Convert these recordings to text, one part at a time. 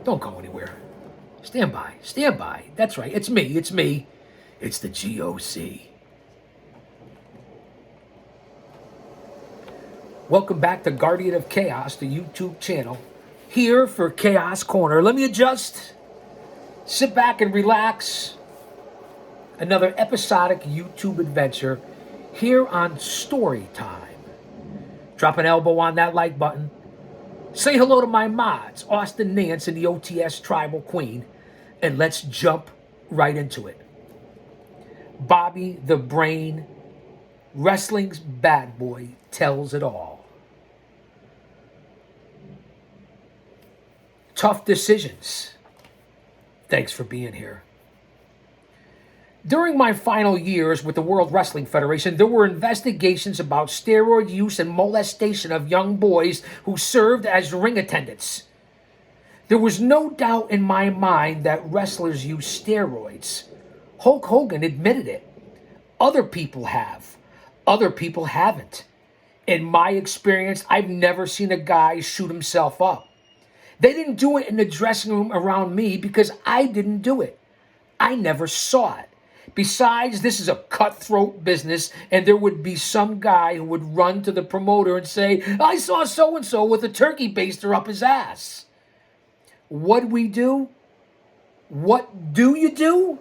Don't go anywhere. Stand by. Stand by. That's right. It's me. It's me. It's the GOC. Welcome back to Guardian of Chaos, the YouTube channel. Here for Chaos Corner. Let me adjust. Sit back and relax. Another episodic YouTube adventure here on Story Time. Drop an elbow on that like button. Say hello to my mods, Austin Nance and the OTS Tribal Queen, and let's jump right into it. Bobby the Brain, wrestling's bad boy, tells it all. Tough decisions. Thanks for being here. During my final years with the World Wrestling Federation, there were investigations about steroid use and molestation of young boys who served as ring attendants. There was no doubt in my mind that wrestlers use steroids. Hulk Hogan admitted it. Other people have. Other people haven't. In my experience, I've never seen a guy shoot himself up. They didn't do it in the dressing room around me because I didn't do it. I never saw it. Besides, this is a cutthroat business, and there would be some guy who would run to the promoter and say, I saw so-and-so with a turkey baster up his ass. What'd we do? What do you do?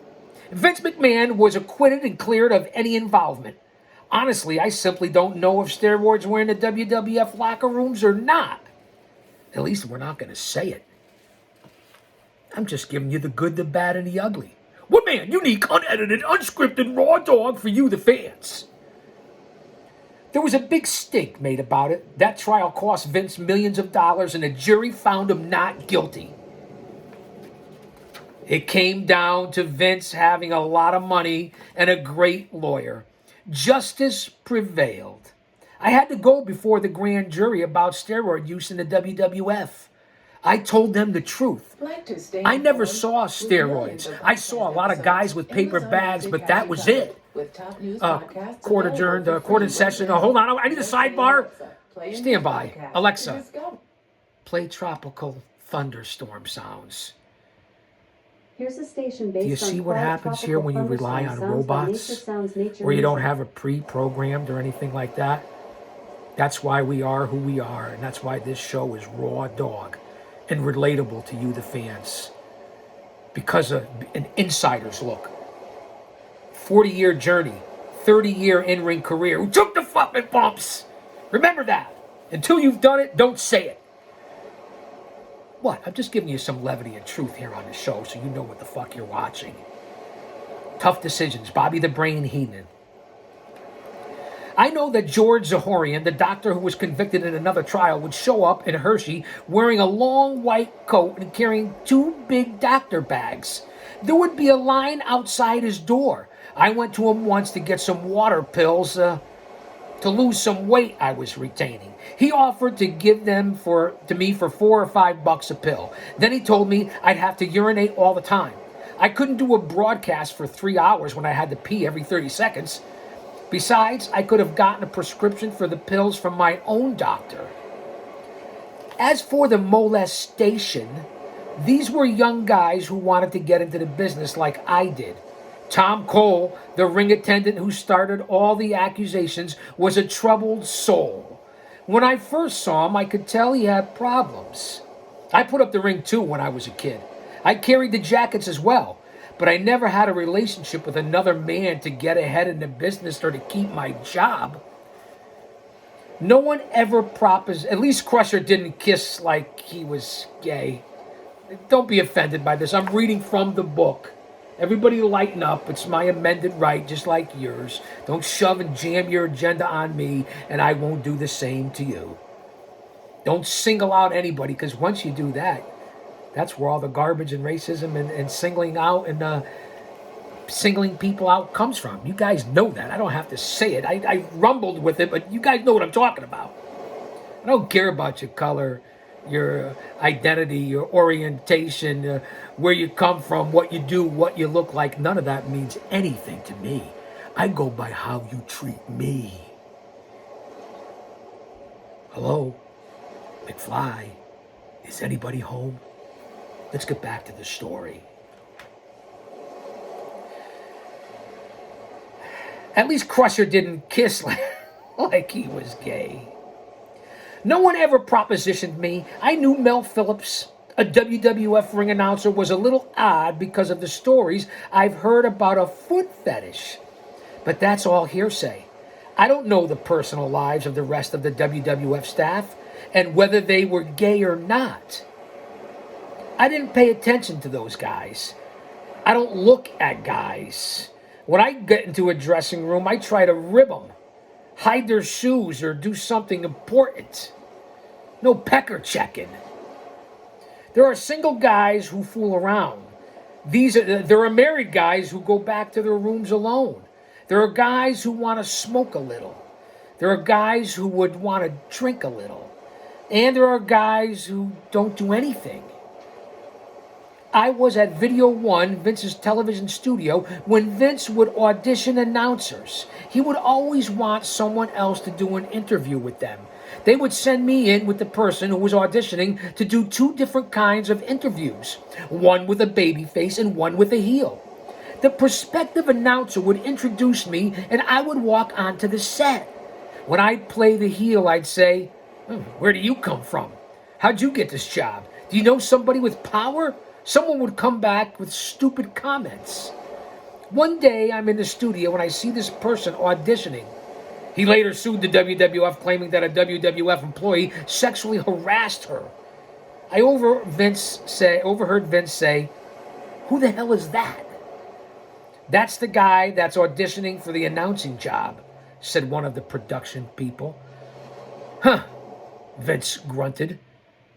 Vince McMahon was acquitted and cleared of any involvement. Honestly, I simply don't know if steroids were in the WWF locker rooms or not. At least we're not going to say it. I'm just giving you the good, the bad, and the ugly. One man, unique, unedited, unscripted, raw dog for you, the fans. There was a big stink made about it. That trial cost Vince millions of dollars, and the jury found him not guilty. It came down to Vince having a lot of money and a great lawyer. Justice prevailed. I had to go before the grand jury about steroid use in the WWF. I told them the truth. I never saw steroids. I saw a lot of guys with paper bags, but that was it. Court adjourned, court in session. Hold on, I need a sidebar. Stand by. Alexa, play tropical thunderstorm sounds. Here's a station based. Do you see what happens here when you rely on robots? Where you don't have a pre-programmed or anything like that? That's why we are who we are, and that's why this show is raw dog and relatable to you, the fans. Because of an insider's look. 40-year journey, 30-year in-ring career. Who took the fucking bumps? Remember that. Until you've done it, don't say it. What? I'm just giving you some levity and truth here on the show so you know what the fuck you're watching. Tough decisions. Bobby the Brain Heenan. I know that George Zahorian, the doctor who was convicted in another trial, would show up in Hershey wearing a long white coat and carrying 2 big doctor bags. There would be a line outside his door. I went to him once to get some water pills to lose some weight I was retaining. He offered to give them to me for $4 or $5 a pill. Then he told me I'd have to urinate all the time. I couldn't do a broadcast for 3 hours when I had to pee every 30 seconds. Besides, I could have gotten a prescription for the pills from my own doctor. As for the molestation, these were young guys who wanted to get into the business like I did. Tom Cole, the ring attendant who started all the accusations, was a troubled soul. When I first saw him, I could tell he had problems. I put up the ring too when I was a kid. I carried the jackets as well. But I never had a relationship with another man to get ahead in the business or to keep my job. No one ever proposed, at least Crusher didn't kiss like he was gay. Don't be offended by this. I'm reading from the book. Everybody lighten up. It's my amended right, just like yours. Don't shove and jam your agenda on me, and I won't do the same to you. Don't single out anybody, because once you do that, that's where all the garbage and racism and singling out and singling people out comes from. You guys know that. I don't have to say it. I rumbled with it, but you guys know what I'm talking about. I don't care about your color, your identity, your orientation, where you come from, what you do, what you look like. None of that means anything to me. I go by how you treat me. Hello? McFly? Is anybody home? Let's get back to the story. At least Crusher didn't kiss like he was gay. No one ever propositioned me. I knew Mel Phillips, a WWF ring announcer, was a little odd because of the stories I've heard about a foot fetish. But that's all hearsay. I don't know the personal lives of the rest of the WWF staff and whether they were gay or not. I didn't pay attention to those guys. I don't look at guys. When I get into a dressing room, I try to rib them, hide their shoes, or do something important. No pecker checking. There are single guys who fool around. There are married guys who go back to their rooms alone. There are guys who want to smoke a little. There are guys who would want to drink a little. And there are guys who don't do anything. I was at Video One, Vince's television studio, when Vince would audition announcers. He would always want someone else to do an interview with them. They would send me in with the person who was auditioning to do 2 different kinds of interviews, one with a baby face and one with a heel. The prospective announcer would introduce me and I would walk onto the set. When I'd play the heel, I'd say, "Where do you come from? How'd you get this job? Do you know somebody with power?" Someone would come back with stupid comments. One day, I'm in the studio and I see this person auditioning. He later sued the WWF, claiming that a WWF employee sexually harassed her. I overheard Vince say, "Who the hell is that?" "That's the guy that's auditioning for the announcing job," said one of the production people. "Huh," Vince grunted.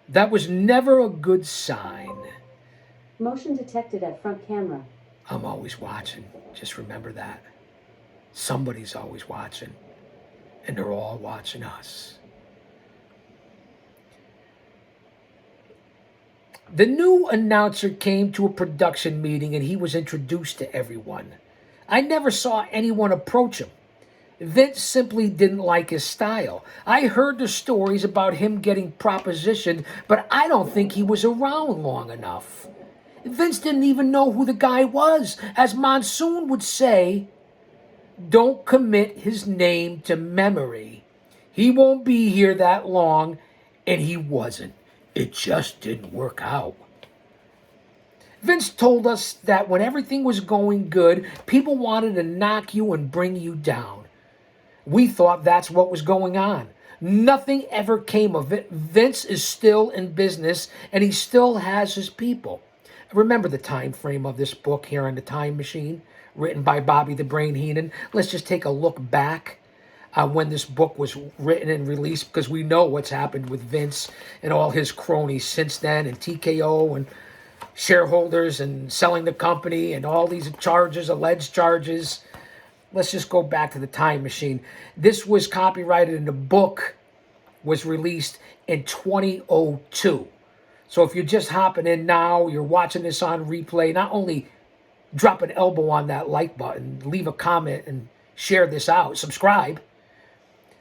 That was never a good sign. Motion detected at front camera. I'm always watching. Just remember that. Somebody's always watching. And they're all watching us. The new announcer came to a production meeting and he was introduced to everyone. I never saw anyone approach him. Vince simply didn't like his style. I heard the stories about him getting propositioned, but I don't think he was around long enough. Vince didn't even know who the guy was. As Monsoon would say, don't commit his name to memory. He won't be here that long, and he wasn't. It just didn't work out. Vince told us that when everything was going good, people wanted to knock you and bring you down. We thought that's what was going on. Nothing ever came of it. Vince is still in business, and he still has his people. Remember the time frame of this book here on the Time Machine, written by Bobby the Brain Heenan. Let's just take a look back when this book was written and released, because we know what's happened with Vince and all his cronies since then, and TKO and shareholders and selling the company and all these charges, alleged charges. Let's just go back to the Time Machine. This was copyrighted and the book was released in 2002. So if you're just hopping in now, you're watching this on replay, not only drop an elbow on that like button, leave a comment and share this out, subscribe.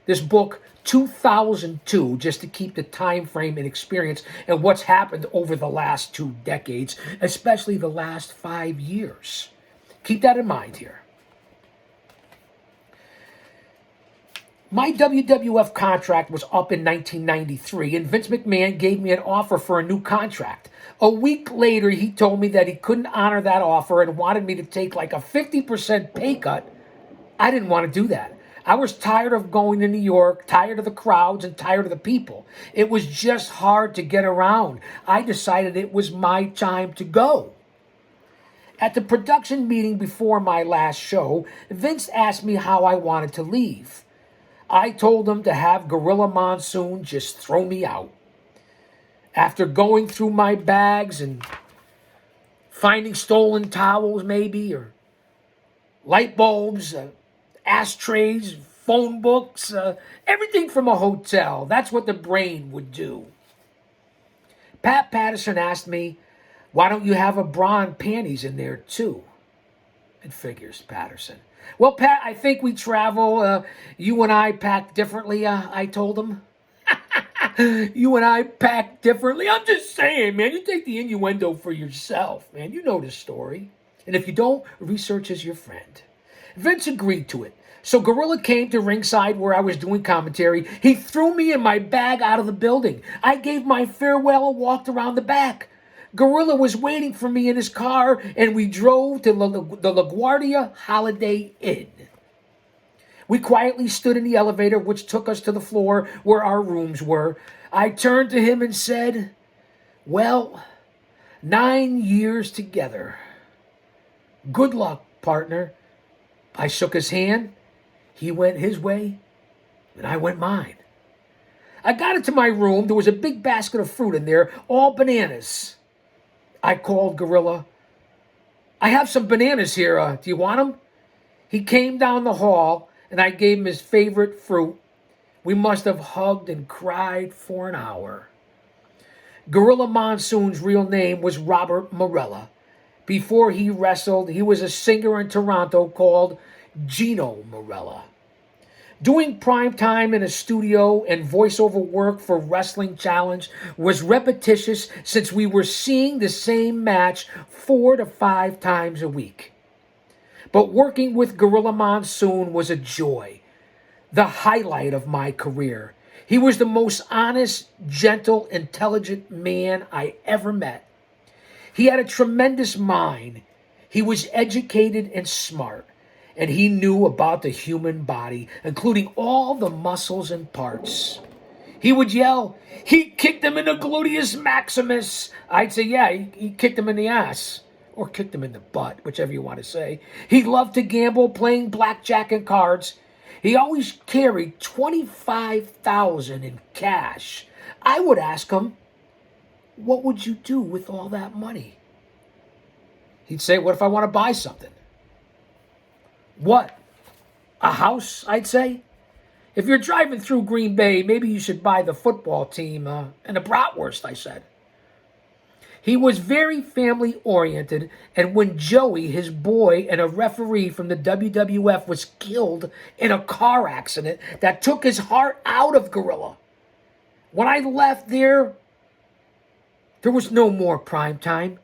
This book, 2002, just to keep the time frame and experience and what's happened over the last 2 decades, especially the last 5 years. Keep that in mind here. My WWF contract was up in 1993, and Vince McMahon gave me an offer for a new contract. A week later, he told me that he couldn't honor that offer and wanted me to take like a 50% pay cut. I didn't want to do that. I was tired of going to New York, tired of the crowds, and tired of the people. It was just hard to get around. I decided it was my time to go. At the production meeting before my last show, Vince asked me how I wanted to leave. I told him to have Gorilla Monsoon just throw me out. After going through my bags and finding stolen towels maybe, or light bulbs, ashtrays, phone books, everything from a hotel. That's what the Brain would do. Pat Patterson asked me, why don't you have a bra and panties in there too? It figures, Patterson. Well, Pat, I think we travel. You and I pack differently, I told him. You and I pack differently. I'm just saying, man. You take the innuendo for yourself, man. You know the story. And if you don't, research is your friend. Vince agreed to it. So Gorilla came to ringside where I was doing commentary. He threw me and my bag out of the building. I gave my farewell and walked around the back. Gorilla was waiting for me in his car, and we drove to the LaGuardia Holiday Inn. We quietly stood in the elevator, which took us to the floor where our rooms were. I turned to him and said, well, 9 years together. Good luck, partner. I shook his hand. He went his way, and I went mine. I got into my room. There was a big basket of fruit in there, all bananas. I called Gorilla. I have some bananas here. Do you want them? He came down the hall, and I gave him his favorite fruit. We must have hugged and cried for an hour. Gorilla Monsoon's real name was Robert Morella. Before he wrestled, he was a singer in Toronto called Gino Morella. Doing prime time in a studio and voiceover work for Wrestling Challenge was repetitious since we were seeing the same match 4 to 5 times a week. But working with Gorilla Monsoon was a joy, the highlight of my career. He was the most honest, gentle, intelligent man I ever met. He had a tremendous mind. He was educated and smart, and he knew about the human body, including all the muscles and parts. He would yell, he kicked him in the gluteus maximus. I'd say, yeah, he kicked him in the ass. Or kicked him in the butt, whichever you want to say. He loved to gamble, playing blackjack and cards. He always carried $25,000 in cash. I would ask him, what would you do with all that money? He'd say, what if I want to buy something? What? A house, I'd say? If you're driving through Green Bay, maybe you should buy the football team and a bratwurst, I said. He was very family-oriented, and when Joey, his boy, and a referee from the WWF was killed in a car accident that took his heart out of Gorilla. When I left there was no more prime time.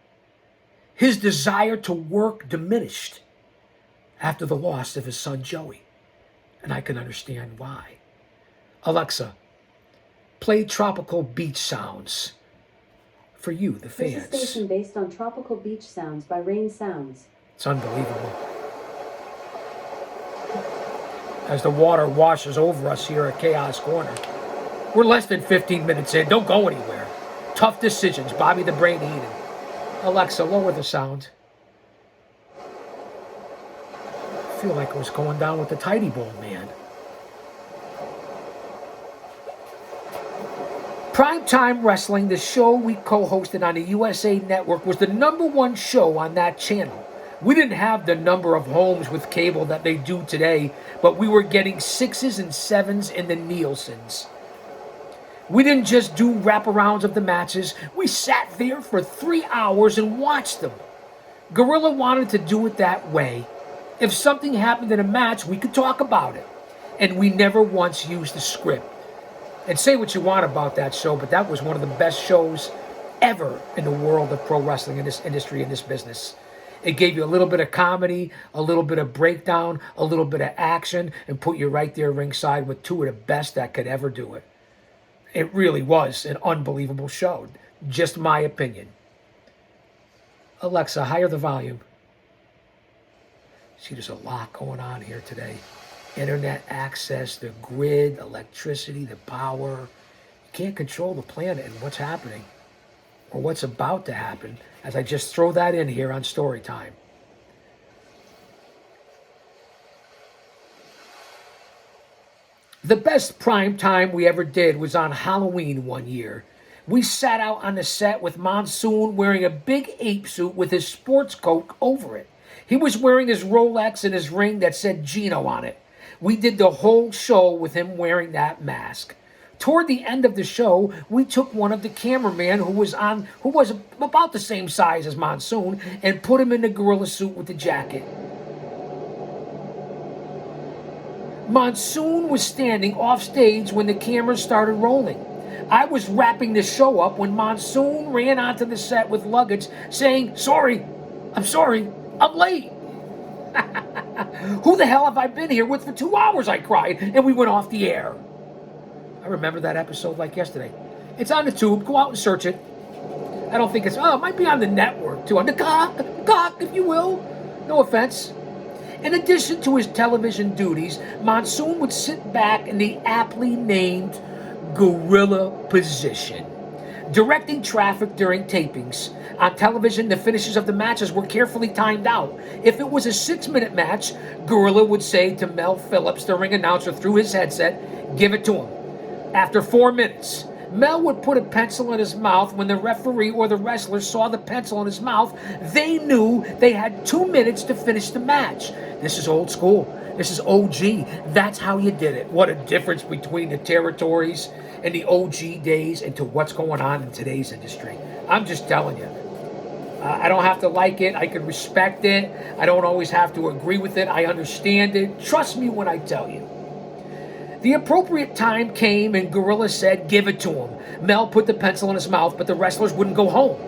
His desire to work diminished after the loss of his son Joey, and I can understand why. Alexa, play tropical beach sounds. For you, the fans. This is a station based on tropical beach sounds by Rain Sounds. It's unbelievable. As the water washes over us here at Chaos Corner. We're less than 15 minutes in. Don't go anywhere. Tough decisions. Bobby the Brain Heenan. Alexa, lower the sound. I feel like it was going down with the Tidy Bowl, man. Primetime Wrestling, the show we co-hosted on the USA Network, was the #1 show on that channel. We didn't have the number of homes with cable that they do today, but we were getting 6s and 7s in the Nielsen's. We didn't just do wraparounds of the matches. We sat there for 3 hours and watched them. Gorilla wanted to do it that way. If something happened in a match, we could talk about it. And we never once used the script. And say what you want about that show, but that was one of the best shows ever in the world of pro wrestling, in this industry, in this business. It gave you a little bit of comedy, a little bit of breakdown, a little bit of action, and put you right there ringside with two of the best that could ever do it. It really was an unbelievable show. Just my opinion. Alexa, higher the volume. See, there's a lot going on here today. Internet access, the grid, electricity, the power. You can't control the planet and what's happening or what's about to happen as I just throw that in here on story time. The best prime time we ever did was on Halloween one year. We sat out on the set with Monsoon wearing a big ape suit with his sports coat over it. He was wearing his Rolex and his ring that said Gino on it. We did the whole show with him wearing that mask. Toward the end of the show, we took one of the cameramen who was about the same size as Monsoon and put him in the gorilla suit with the jacket. Monsoon was standing off stage when the cameras started rolling. I was wrapping the show up when Monsoon ran onto the set with luggage saying, sorry, I'm late. Who the hell have I been here with for 2 hours, I cried, and we went off the air. I remember that episode like yesterday. It's on the tube. Go out and search it. I don't think it might be on the network too, on the cock, if you will. No offense. In addition to his television duties, Monsoon would sit back in the aptly named gorilla position, directing traffic during tapings. On television, the finishes of the matches were carefully timed out. If it was a 6-minute match, Gorilla would say to Mel Phillips, the ring announcer, through his headset, give it to him. After 4 minutes, Mel would put a pencil in his mouth. When the referee or the wrestler saw the pencil in his mouth, they knew they had 2 minutes to finish the match. This is old school. This is OG. That's how you did it. What a difference between the territories and the OG days and to what's going on in today's industry. I'm just telling you. I don't have to like it. I can respect it. I don't always have to agree with it. I understand it. Trust me when I tell you. The appropriate time came and Gorilla said, give it to him. Mel put the pencil in his mouth, but the wrestlers wouldn't go home.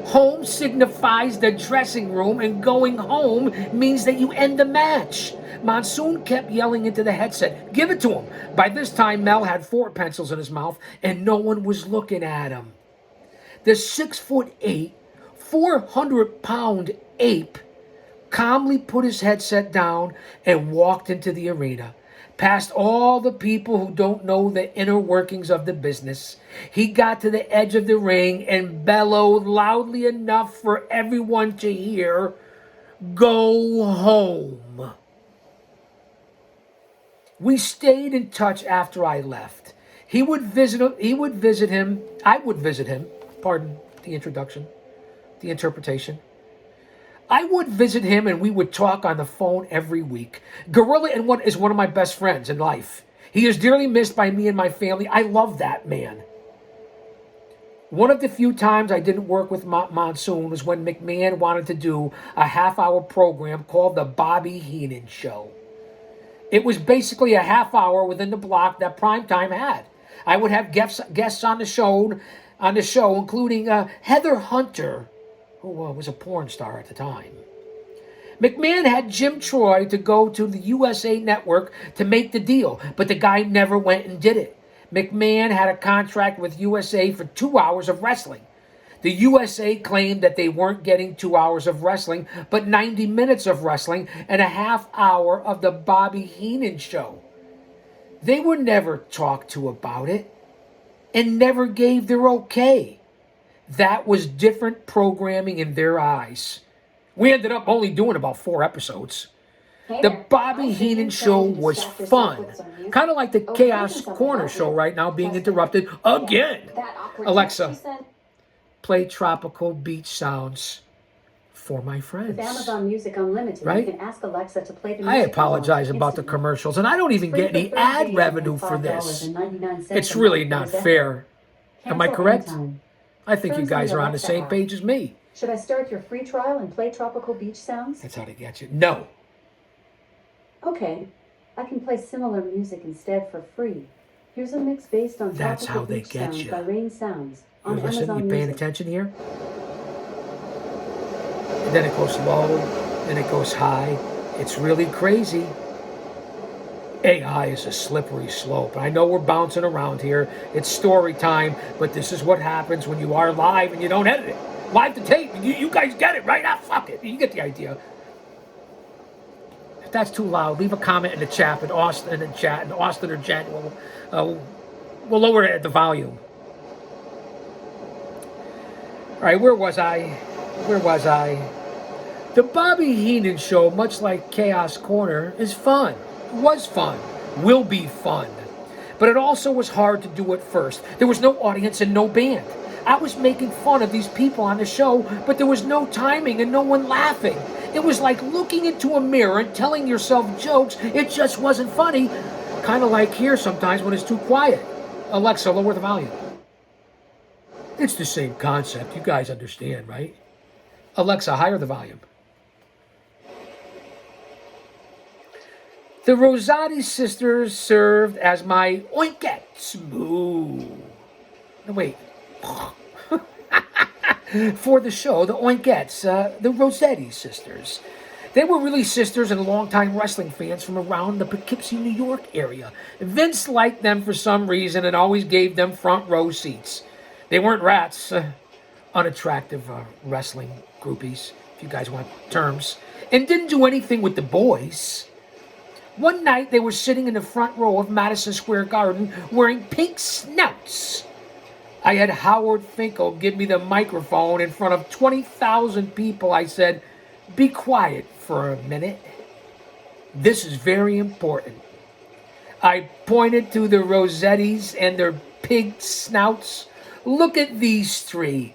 Home signifies the dressing room, and going home means that you end the match. Monsoon kept yelling into the headset, give it to him. By this time, Mel had 4 pencils in his mouth, and no one was looking at him. The 6'8", 400-pound ape calmly put his headset down and walked into the arena. Past all the people who don't know the inner workings of the business, he got to the edge of the ring and bellowed loudly enough for everyone to hear, go home. We stayed in touch after I left. I would visit him, pardon the introduction, the interpretation. I would visit him and we would talk on the phone every week. Gorilla is one of my best friends in life. He is dearly missed by me and my family. I love that man. One of the few times I didn't work with Monsoon was when McMahon wanted to do a half-hour program called The Bobby Heenan Show. It was basically a half hour within the block that Primetime had. I would have guests on the show, including Heather Hunter, who was a porn star at the time. McMahon had Jim Troy to go to the USA Network to make the deal, but the guy never went and did it. McMahon had a contract with USA for 2 hours of wrestling. The USA claimed that they weren't getting 2 hours of wrestling, but 90 minutes of wrestling and a half hour of the Bobby Heenan Show. They were never talked to about it and never gave their okay. That was different programming in their eyes. We ended up only doing about 4 episodes. The Bobby Heenan Show was fun. Kind of like the Chaos Corner show right now being interrupted again. Alexa, play tropical beach sounds for my friends. With Amazon Music Unlimited, right? You can ask Alexa to play the I music apologize about the commercials, and I don't even get any ad revenue for this. It's really not fair. Am I correct? I think you guys are on the same page as me. Should I start your free trial and play tropical beach sounds? That's how they get you. No. Okay. I can play similar music instead for free. Here's a mix based on That's tropical how they beach get sounds you. by Rain Sounds on You listen, Amazon you paying Music. attention here? And then it goes low, then it goes high. It's really crazy. AI is a slippery slope. I know we're bouncing around here. It's story time, but this is what happens when you are live and you don't edit it. Live to tape. You guys get it, right? Ah, fuck it. You get the idea. If that's too loud, leave a comment in the chat, and Austin or Jen will lower it at the volume. All right, where was I? The Bobby Heenan Show, much like Chaos Corner, is fun. Was fun. Will be fun. But it also was hard to do at first. There was no audience and no band. I was making fun of these people on the show, but there was no timing and no one laughing. It was like looking into a mirror and telling yourself jokes. It just wasn't funny. Kind of like here sometimes when it's too quiet. Alexa, lower the volume. It's the same concept. You guys understand, right? Alexa, higher the volume. The Rosati sisters served as my oinkettes. Moo. No, wait. For the show, the oinkettes, the Rossetti sisters. They were really sisters and longtime wrestling fans from around the Poughkeepsie, New York area. Vince liked them for some reason and always gave them front row seats. They weren't rats, unattractive wrestling groupies, if you guys want terms, and didn't do anything with the boys. One night they were sitting in the front row of Madison Square Garden wearing pink snouts. I had Howard Finkel give me the microphone in front of 20,000 people. I said, "Be quiet for a minute. This is very important." I pointed to the Rossettis and their pig snouts. "Look at these three.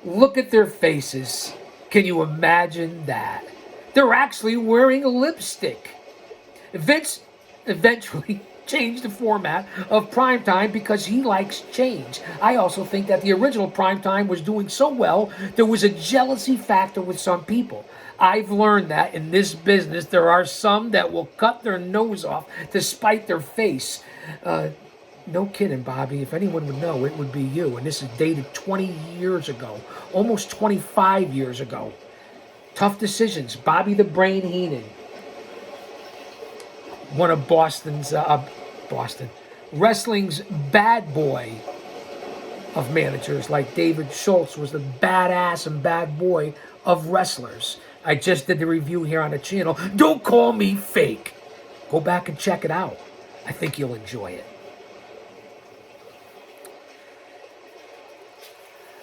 Look at their faces. Can you imagine that? They're actually wearing lipstick." Vince eventually changed the format of primetime because he likes change. I also think that the original primetime was doing so well, there was a jealousy factor with some people. I've learned that in this business, there are some that will cut their nose off to spite their face. No kidding, Bobby. If anyone would know, it would be you. And this is dated 20 years ago, almost 25 years ago. Tough decisions. Bobby the Brain Heenan. One of wrestling's bad boy of managers, like David Schultz was the badass and bad boy of wrestlers. I just did the review here on the channel. Don't call me fake. Go back and check it out. I think you'll enjoy it.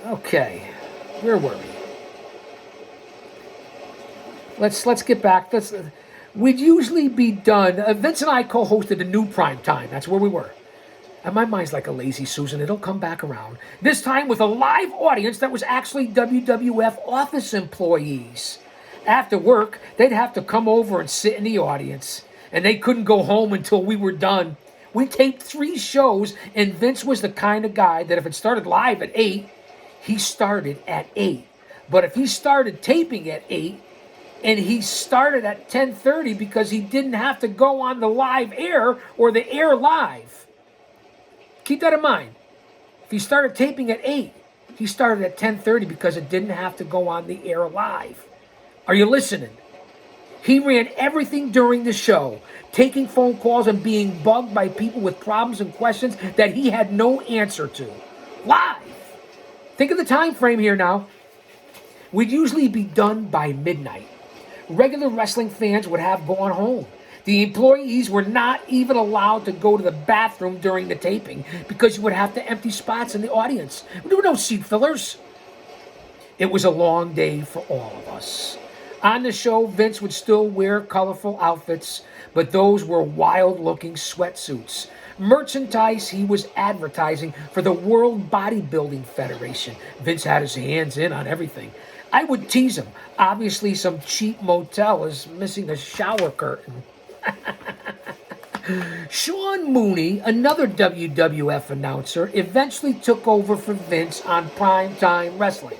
Okay, where were we? Let's get back. We'd usually be done. Vince and I co-hosted a new prime time. That's where we were. And my mind's like a lazy Susan. It'll come back around. This time with a live audience that was actually WWF office employees. After work, they'd have to come over and sit in the audience. And they couldn't go home until we were done. We taped 3 shows, and Vince was the kind of guy that if it started live at 8, he started at 8. But if he started taping at 8, and he started at 10:30 because he didn't have to go on the live air or the air live. Keep that in mind. If he started taping at 8, he started at 10:30 because it didn't have to go on the air live. Are you listening? He ran everything during the show, taking phone calls and being bugged by people with problems and questions that he had no answer to. Live. Think of the time frame here now. We'd usually be done by midnight. Regular wrestling fans would have gone home. The employees were not even allowed to go to the bathroom during the taping because you would have to empty spots in the audience. There were no seat fillers. It was a long day for all of us. On the show, Vince would still wear colorful outfits, but those were wild-looking sweatsuits. Merchandise he was advertising for the World Bodybuilding Federation. Vince had his hands in on everything. I would tease him. Obviously, some cheap motel is missing a shower curtain. Sean Mooney, another WWF announcer, eventually took over for Vince on Primetime Wrestling.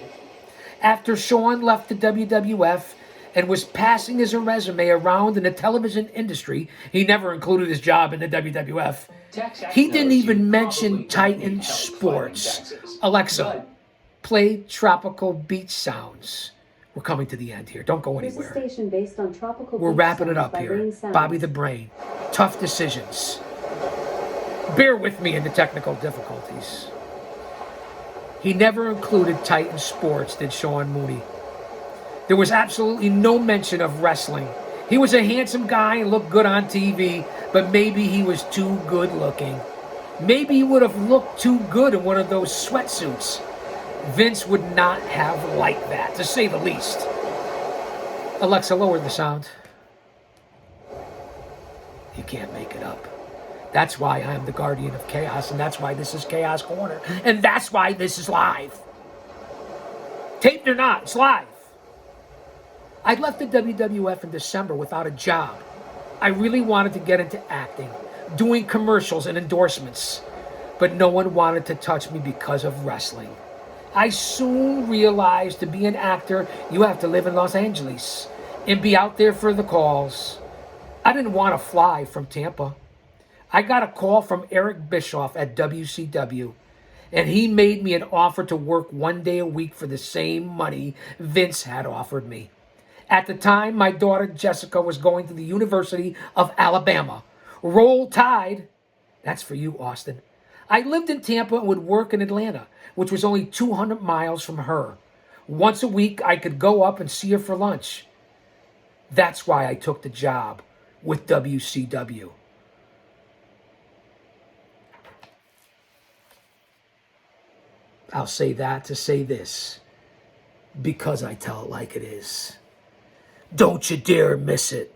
After Sean left the WWF and was passing his resume around in the television industry, he never included his job in the WWF. He didn't even mention Titan Sports. Alexa, play tropical beach sounds. We're coming to the end here. Don't go anywhere. Here's a station based on tropical We're beach wrapping it sounds up by here. Rain Sounds. Bobby the Brain. Tough decisions. Bear with me in the technical difficulties. He never included Titan Sports, did Sean Mooney. There was absolutely no mention of wrestling. He was a handsome guy and looked good on TV, but maybe he was too good looking. Maybe he would have looked too good in one of those sweatsuits. Vince would not have liked that, to say the least. Alexa, lower the sound. You can't make it up. That's why I'm the guardian of chaos, and that's why this is Chaos Corner, and that's why this is live. Taped or not, it's live. I left the WWF in December without a job. I really wanted to get into acting, doing commercials and endorsements, but no one wanted to touch me because of wrestling. I soon realized to be an actor, you have to live in Los Angeles and be out there for the calls. I didn't want to fly from Tampa. I got a call from Eric Bischoff at WCW, and he made me an offer to work 1 day a week for the same money Vince had offered me. At the time, my daughter Jessica was going to the University of Alabama. Roll Tide. That's for you, Austin. I lived in Tampa and would work in Atlanta, which was only 200 miles from her. Once a week, I could go up and see her for lunch. That's why I took the job with WCW. I'll say that to say this, because I tell it like it is. Don't you dare miss it.